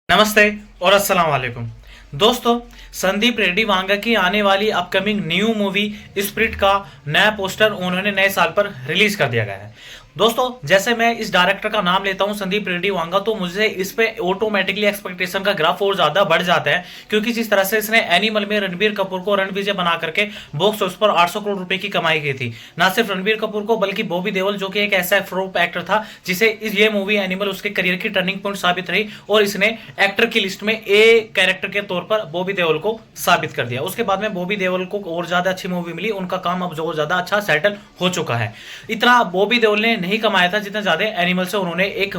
नमस्ते और अस्सलाम वालेकुम। दोस्तों, संदीप रेड्डी वांगा की आने वाली अपकमिंग न्यू मूवी स्पिरिट का नया पोस्टर उन्होंने नए साल पर रिलीज कर दिया गया है। दोस्तों, जैसे मैं इस डायरेक्टर का नाम लेता हूं संदीप रेड्डी वांगा, तो मुझे इस पे ऑटोमेटिकली एक्सपेक्टेशन का ग्राफ और ज्यादा बढ़ जाता है, क्योंकि जिस तरह से इसने एनिमल में रणबीर कपूर को रणविजय बना करके बॉक्स ऑफिस पर 800 करोड़ रुपए की कमाई की थी। ना सिर्फ रणबीर कपूर को बल्कि बॉबी देओल, जो कि एक ऐसा फ्रोप एक्टर था जिसे ये मूवी एनिमल उसके करियर की टर्निंग पॉइंट साबित रही, और इसने एक्टर की लिस्ट में ए कैरेक्टर के तौर पर बॉबी देओल को साबित कर दिया। उसके बाद में बॉबी देओल को और ज्यादा अच्छी मूवी मिली, उनका काम अब जो ज्यादा अच्छा सेटल हो चुका है। इतना बॉबी देओल ने नहीं कमाया था जितना ज्यादा एनिमल से उन्होंने एक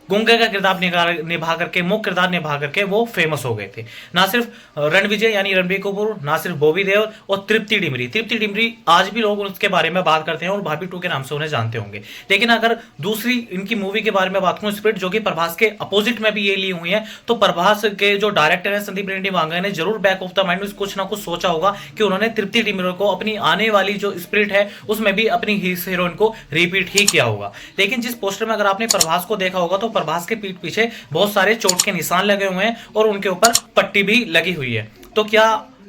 गुंगे का किरदार निभा करके, मुख्य किरदार निभा करके वो फेमस हो गए थे। ना सिर्फ रणविजय यानी रणबीर कपूर, ना सिर्फ बॉबी देओल और तृप्ति डिमरी आज भी लोग उसके बारे में बात करते हैं और भाभी टू के नाम से उन्हें जानते होंगे। लेकिन अगर दूसरी इनकी मूवी के बारे में बात करूं, स्पिरिट, जो कि प्रभास के अपोजिट में भी ये ली हुई है, तो प्रभास के जो डायरेक्टर है संदीप रेड्डी वांगा ने जरूर बैक ऑफ द माइंड में कुछ ना कुछ सोचा होगा कि उन्होंने तृप्ति डिमरी को अपनी आने वाली जो स्पिरिट है उसमें भी अपनी हीरोइन को रिपीट ही किया होगा। लेकिन जिस पोस्टर में अगर आपने प्रभास को देखा होगा, तो प्रभास के पीठ पीछे बहुत सारे चोट के निशान लगे हुए हैं और उनके ऊपर पट्टी भी लगी हुई है। तो क्या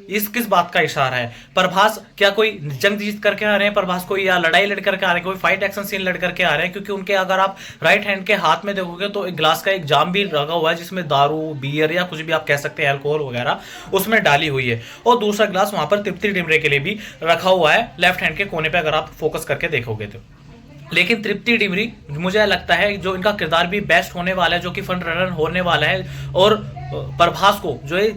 इस किस बात का इशारा है? प्रभास क्या कोई जंग जीत करके आ रहे हैं प्रभास को, या लड़ाई लड़ करके आ रहे हैं, कोई फाइट एक्शन सीन लड़ करके आ रहे हैं? क्योंकि उनके अगर आप राइट हैंड के हाथ में देखोगे तो एक ग्लास का एक जाम भी लगा हुआ है, जिसमें दारू, बियर या कुछ भी आप कह सकते हैं, अल्कोहल वगैरह उसमें डाली हुई है, और दूसरा ग्लास वहां पर तृप्ति डिमरे के लिए भी रखा हुआ है लेफ्ट हैंड के कोने पे, अगर आप फोकस करके देखोगे तो। लेकिन तृप्ति डिमरी, मुझे लगता है जो इनका किरदार भी बेस्ट होने वाला है, जो कि फन रनर होने वाला है, और प्रभास को जो है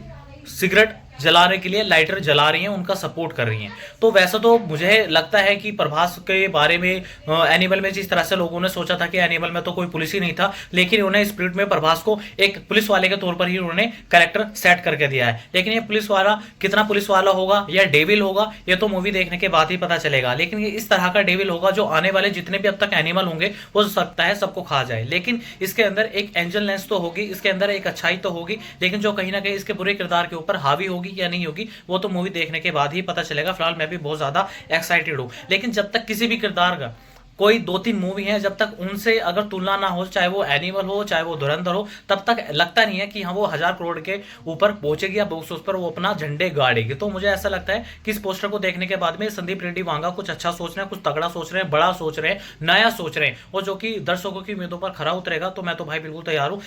सिगरेट जलाने के लिए लाइटर जला रही हैं, उनका सपोर्ट कर रही हैं। तो वैसे तो मुझे लगता है कि प्रभास के बारे में एनिमल में जिस तरह से लोगों ने सोचा था कि एनिमल में तो कोई पुलिस ही नहीं था, लेकिन उन्हें स्पिरिट में प्रभास को एक पुलिस वाले के तौर पर ही उन्होंने कैरेक्टर सेट करके दिया है। लेकिन ये पुलिस वाला कितना पुलिस वाला होगा या डेविल होगा, ये तो मूवी देखने के बाद ही पता चलेगा। लेकिन ये इस तरह का डेविल होगा जो आने वाले जितने भी अब तक एनिमल होंगे हो सकता है सबको खा जाए, लेकिन इसके अंदर एक एंजलनेस तो होगी, इसके अंदर एक अच्छाई तो होगी, लेकिन जो कहीं ना कहीं इसके बुरे किरदार के ऊपर हावी होगी या नहीं होगी वो तो मूवी देखने के बाद ही पता चलेगा। फिलहाल मैं भी बहुत ज्यादा एक्साइटेड हूं, लेकिन जब तक किसी भी किरदार का कोई 2-3 मूवी है, जब तक उनसे अगर तुलना ना हो, चाहे वो एनिमल हो चाहे वो धुरंधर हो, तब तक लगता नहीं है कि हाँ वो 1000 करोड़ के ऊपर पहुंचेगी या बॉक्स ऑफिस पर वो अपना झंडे गाड़ेगी। तो मुझे ऐसा लगता है कि इस पोस्टर को देखने के बाद में संदीप रेड्डी वांगा कुछ अच्छा सोच रहे हैं, कुछ तगड़ा सोच रहे हैं, बड़ा सोच रहे हैं, नया सोच रहे हैं, और जो कि दर्शकों की उम्मीदों पर खरा उतरेगा। तो मैं तो भाई बिल्कुल तैयार हूँ।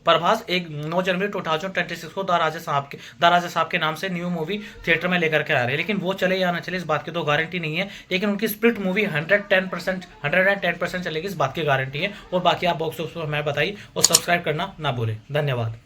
प्रभास 9 जनवरी 2026 को दाराजा साहब के नाम से न्यू मूवी थिएटर में लेकर के आ रहे हैं, लेकिन वो चले या ना चले इस बात की तो गारंटी नहीं है, लेकिन उनकी स्प्रिट मूवी 110% चलेगी, इस बात की गारंटी है। और बाकी आप बॉक्स ऑफिस पर मैं बताइए, और सब्सक्राइब करना ना भूलें। धन्यवाद।